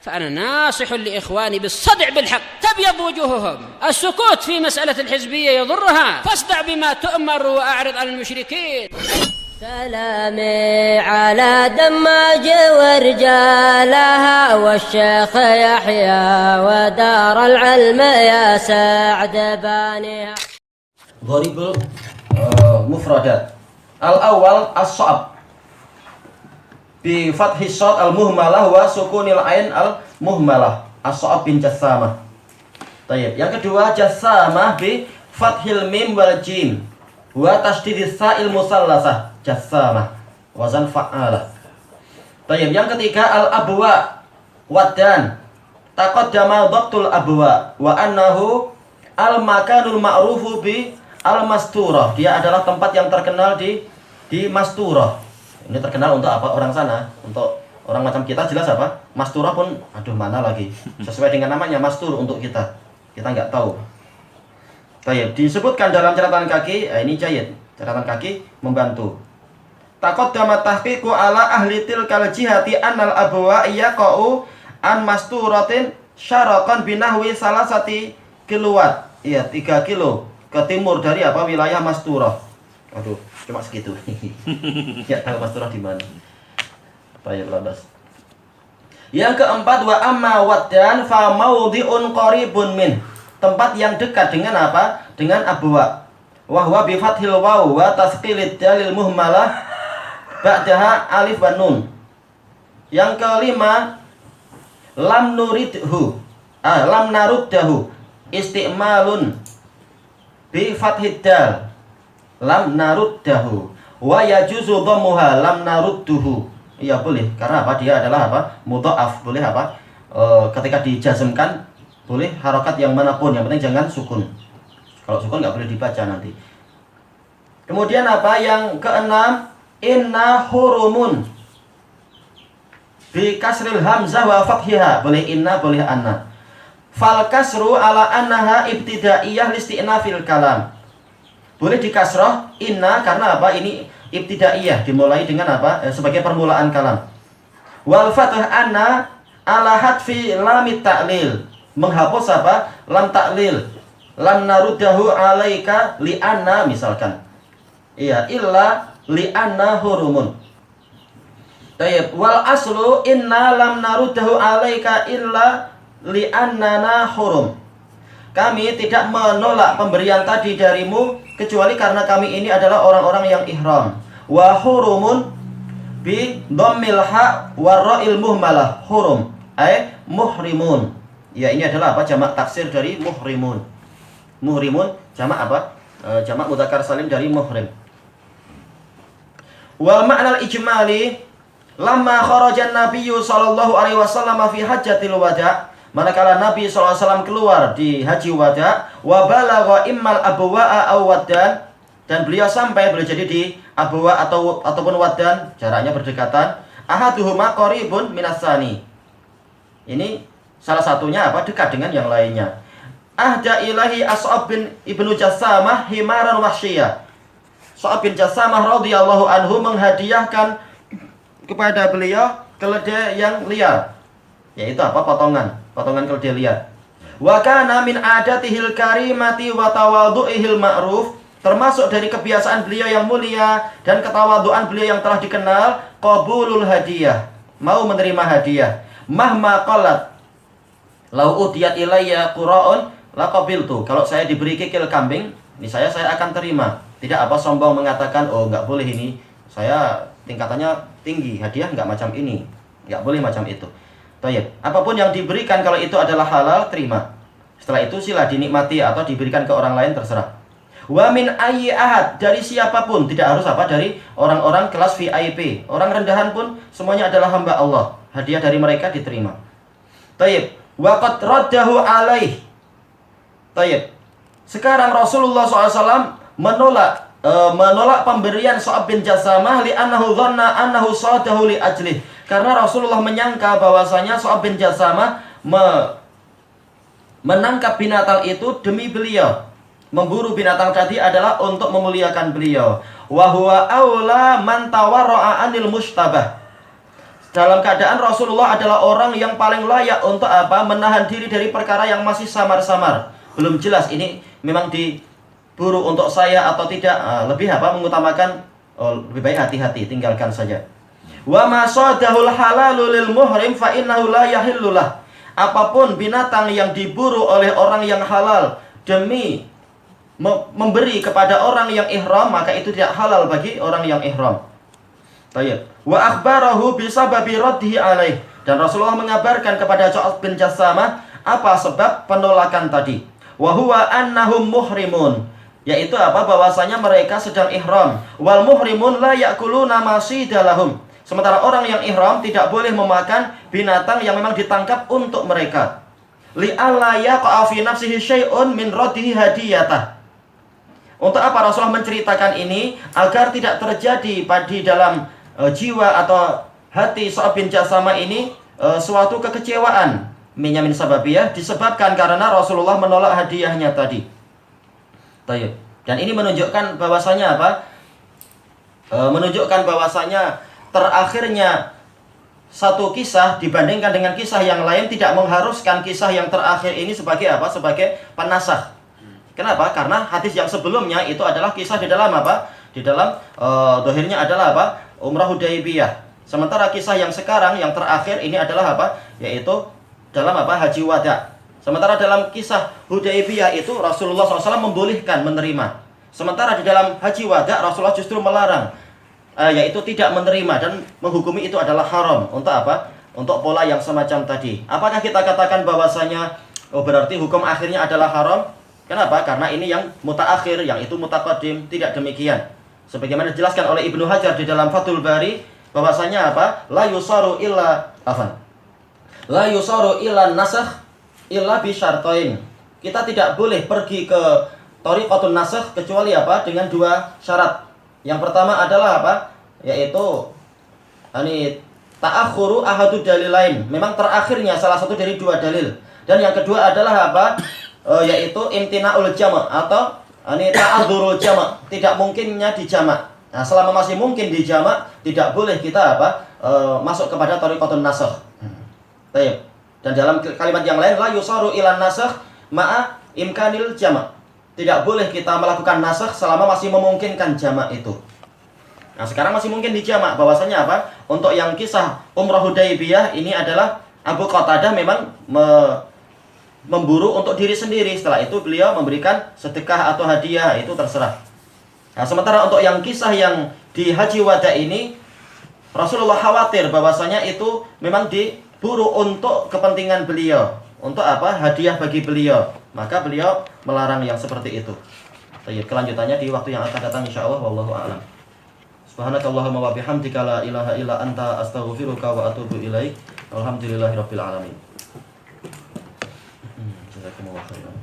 فأنا ناصح لإخواني بالصدع بالحق تبيض وجوههم. السكوت في مسألة الحزبية يضرها، فاصدع بما تؤمر وأعرض عن المشركين. سلامي على دماج ورجالها والشيخ يحيى ودار العلم يا سعد بانيها. Dharibul mufradat. Al-awwal as-sha'ab bi fathi shad al-muhmalah wa sukunil ain al-muhmalah. As-sha'ab bin jassamah. Baik, yang kedua jassamah bi fathil mim wal jim wa tashdidis sa'il musallasah. Jassamah wazan fa'alah. Baik, yang ketiga al-abwa wadan taqaddama dhabtul abwa wa annahu al-makanul ma'rufu bi al-masturah. Dia adalah tempat yang terkenal di masturah. Ini terkenal untuk apa orang sana? Untuk orang macam kita jelas apa? Masturah pun aduh mana lagi. Sesuai dengan namanya mastur untuk kita. Kita nggak tahu. Baik, disebutkan dalam catatan kaki, ini jayid. Catatan kaki membantu. Taqaddama tahqiqu ala ahli tilkal jihati annal abwa yaqa'u an masturatin syaraqan binahwi salasati kilowatt. Iya, 3 kilo ke timur dari apa wilayah Masturah. Aduh, cuma segitu. Ya tahu Masturah di mana. Baik, lantas. Yang keempat wa amma waddan fa maudhi'un qaribun min. Tempat yang dekat dengan apa? Dengan abwa. Wa huwa bi fathil waw wa tasqilid dalil muhmalah ba'daha alif wa nun. Yang kelima lam nuridhu. Lam naruddahu. Isti'malun bi fathid dal lam naruddahu wa yajuzu dhammuha lam narudduhu. Iya boleh, karena apa? Dia adalah apa? Mudha'af, boleh apa? Ketika dijazmkan boleh harokat yang manapun, yang penting jangan sukun. Kalau sukun nggak boleh dibaca nanti. Kemudian apa? Yang keenam inna hurumun bi kasril hamzah wa fathiha. Boleh inna, boleh anna. Fal kasru ala annaha ibtidaiyah listi'nafil kalam. Boleh dikasroh inna karena apa? Ini ibtidaiyah, dimulai dengan apa? Sebagai permulaan kalam. Wal fathah anna ala hadfi lamit ta'lil. Menghapus apa? Lam ta'lil. Lam naruddahu alaika li anna misalkan. Iya, illa li anna hurumun. Tayyib, wal aslu inna lam naruddahu alaika illa li'annana hurum. Kami tidak menolak pemberian tadi darimu kecuali karena kami ini adalah orang-orang yang ihram. Wa hurumun bi dhammil ha wa ra'il muhmalah. Hurum ay muhrimun. Ya, ini adalah apa? Jamak taksir dari muhrimun. Muhrimun jamak apa? Jamak mudzakkar salim dari muhrim. Wa ma'nal ijmali lamma kharajan nabiyyu sallallahu alaihi wasallam fi hajjatil wada'. Manakala Nabi SAW keluar di haji wada, wa balagha immal abwa'a aw waddan, dan beliau sampai boleh jadi di abwa ataupun waddan, jaraknya berdekatan. Ahaduhuma qaribun minasani. Ini salah satunya apa? Dekat dengan yang lainnya. Ahda ilahi As'ab bin Ibnu Jassamah himaran wahsyiyah. As'ab bin Jassamah radhiyallahu anhu menghadiahkan kepada beliau keledai yang liar. Yaitu apa? Potongan keledai liar. Wa kana min adatihil karimati wa tawadhu'ihil ma'ruf. Termasuk dari kebiasaan beliau yang mulia dan ketawaduan beliau yang telah dikenal, qabulul hadiyah, mau menerima hadiah. Mahma qalat lau udiyat ilayya qura'un laqabiltu. Kalau saya diberi kikil kambing, ini saya akan terima. Tidak apa sombong mengatakan, oh enggak boleh ini, saya tingkatannya tinggi, hadiah enggak macam ini, enggak boleh macam itu. Baik, apapun yang diberikan kalau itu adalah halal, terima. Setelah itu sila dinikmati atau diberikan ke orang lain, terserah. Wa min ayyi ahad, dari siapapun, tidak harus apa, dari orang-orang kelas VIP. Orang rendahan pun semuanya adalah hamba Allah. Hadiah dari mereka diterima. Baik, wa qad raddahu alaih. Baik. Sekarang Rasulullah SAW menolak pemberian Sa'ab bin Jassamah li annahu dhanna annahu sadahu li ajlih. Karena Rasulullah menyangka bahwasanya Sa'ab bin Jassamah menangkap binatang itu demi beliau. Memburu binatang tadi adalah untuk memuliakan beliau. Wa huwa aula man tawarra'a 'anil mustabah. dalam keadaan Rasulullah adalah orang yang paling layak untuk apa? Menahan diri dari perkara yang masih samar-samar. Belum jelas ini memang diburu untuk saya atau tidak. Lebih apa? Mengutamakan lebih baik hati-hati, tinggalkan saja. Wa ma sadahul halalu lil muhrim fa innahu la yahillu lah. Apapun binatang yang diburu oleh orang yang halal demi memberi kepada orang yang ihram, maka itu tidak halal bagi orang yang ihram. Baik. Wa akhbarahu bisababi raddihi alaih. Dan Rasulullah mengabarkan kepada Ja'ad bin Jassamah apa sebab penolakan tadi. Wa huwa annahum muhrimun, yaitu apa? Bahwasanya mereka sedang ihram. Wal muhrimun la ya'kuluna masidalahum. Sementara orang yang ihram tidak boleh memakan binatang yang memang ditangkap untuk mereka. Li alla yaqa fi nafsihi syai'un min raddihi hadiyatah. Untuk apa Rasulullah menceritakan ini? Agar tidak terjadi di dalam jiwa atau hati Sha'ab bin Jassamah ini suatu kekecewaan. Minyamin sababiyah disebabkan karena Rasulullah menolak hadiahnya tadi. Dan ini menunjukkan bahwasanya apa? Menunjukkan bahwasanya terakhirnya satu kisah dibandingkan dengan kisah yang lain tidak mengharuskan kisah yang terakhir ini sebagai apa? Sebagai penasakh. Kenapa? Karena hadis yang sebelumnya itu adalah kisah di dalam apa? Di dalam dohirnya adalah apa? Umrah Hudaybiyah. Sementara kisah yang sekarang yang terakhir ini adalah apa? Yaitu dalam apa? Haji Wada. Sementara dalam kisah Hudaybiyah itu Rasulullah SAW membolehkan menerima. Sementara di dalam Haji Wada Rasulullah justru melarang, yaitu tidak menerima dan menghukumi itu adalah haram. Untuk apa? Untuk pola yang semacam tadi. Apakah kita katakan bahwasanya berarti hukum akhirnya adalah haram? Kenapa? Karena ini yang mutaakhir, yang itu mutaqaddim. Tidak demikian. Sebagaimana dijelaskan oleh Ibnu Hajar di dalam Fathul Bari, bahwasanya apa? La yusaru illa nasakh illa bi syartain. Kita tidak boleh pergi ke thariqatun nasakh kecuali apa? Dengan dua syarat. Yang pertama adalah apa? Yaitu ta'akhuru ahadu dalilain. Memang terakhirnya salah satu dari dua dalil. Dan yang kedua adalah apa? Yaitu imtina'ul jama' atau ta'adzurul jama', tidak mungkinnya dijamak. Nah, selama masih mungkin dijamak, tidak boleh kita apa? Masuk kepada thariqatun nasakh. Baik. Dan dalam kalimat yang lain la yusaru ilan nasakh ma'a imkanil jama'. Tidak boleh kita melakukan nasakh selama masih memungkinkan jamak itu. Nah, sekarang masih mungkin dijamak. Bahwasanya apa? Untuk yang kisah Umrah Hudaybiyah ini adalah Abu Qatadah memang memburu untuk diri sendiri. Setelah itu beliau memberikan sedekah atau hadiah, itu terserah. Nah, sementara untuk yang kisah yang di Haji Wada ini Rasulullah khawatir bahwasanya itu memang diburu untuk kepentingan beliau, untuk apa? Hadiah bagi beliau. Maka beliau melarang yang seperti itu. Kelanjutannya di waktu yang akan datang insyaallah. Wallahu a'lam. Subhanakallahumma wa bihamdika la ilaha illa anta astaghfiruka wa atubu ilaik. Alhamdulillahirabbil alamin. Jazakumullah khairan.